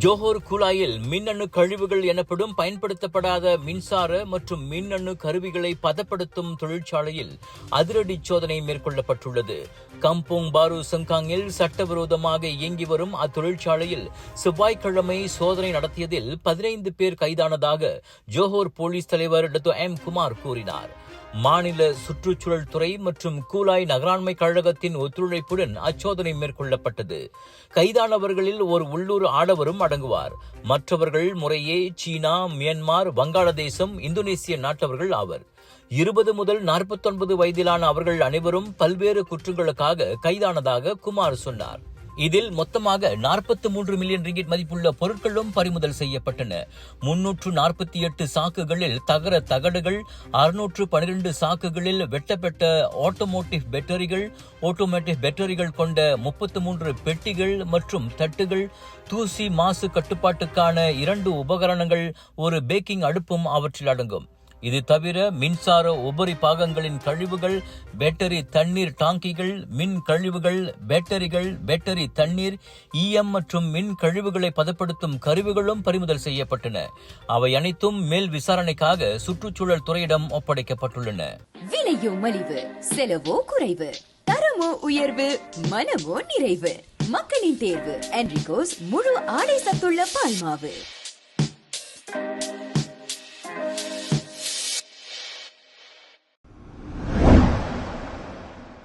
Johor குழாயில் மின்னணு கழிவுகள் எனப்படும் பயன்படுத்தப்படாத மின்சார மற்றும் மின்னணு கருவிகளை பதப்படுத்தும் தொழிற்சாலையில் அதிரடி சோதனை மேற்கொள்ளப்பட்டுள்ளது. கம்போங் பாரு சங்காங்கில் சட்டவிரோதமாக இயங்கி வரும் அத்தொழிற்சாலையில் செவ்வாய்க்கிழமை சோதனை நடத்தியதில் 15 பேர் கைதானதாக ஜோஹர் போலீஸ் தலைவர் எம் குமார் கூறினார். மாநில சுற்றுச்சூழல் துறை மற்றும் கூலாய் நகராண்மை கழகத்தின் ஒத்துழைப்புடன் அச்சோதனை மேற்கொள்ளப்பட்டது. கைதானவர்களில் ஒரு உள்ளூர் ஆடவரும் அடங்குவார். மற்றவர்கள் முறையே சீனா, மியான்மர், வங்காளதேசம், இந்தோனேசிய நாட்டவர்கள் ஆவர். 20 முதல் 49 வயதிலான அவர்கள் அனைவரும் பல்வேறு குற்றங்களுக்காக கைதானதாக குமார் சொன்னார். இதில் மொத்தமாக 43 மில்லியன் ரிங்கிட் மதிப்புள்ள பொருட்களும் பறிமுதல் செய்யப்பட்டன. 348 சாக்குகளில் தகர தகடுகள், 612 சாக்குகளில் வெட்டப்பட்ட ஆட்டோமோட்டிவ் பேட்டரிகள் கொண்ட 33 பெட்டிகள் மற்றும் தட்டுகள், தூசி மாசு கட்டுப்பாட்டுக்கான 2 உபகரணங்கள், ஒரு பேக்கிங் அடுப்பும் அவற்றில் அடங்கும். இது தவிர மின்சார உபரி பாகங்களின் கழிவுகள், பேட்டரி தண்ணீர் டாங்கிகள், மின் கழிவுகள், பேட்டரி தண்ணீர், மற்றும் மின் கழிவுகளை பதப்படுத்தும் கருவிகளும் பறிமுதல் செய்யப்பட்டன. அவை அனைத்தும் மேல் விசாரணைக்காக சுற்றுச்சூழல் துறையிடம் ஒப்படைக்கப்பட்டுள்ளன. விலையோ மலிவு, செலவோ குறைவு, தரமோ உயர்வு, மனமோ நிறைவு. மக்களின் தேர்வு என்ரிகோஸ் முழு ஆடை சத்துள்ள பால்மாவு.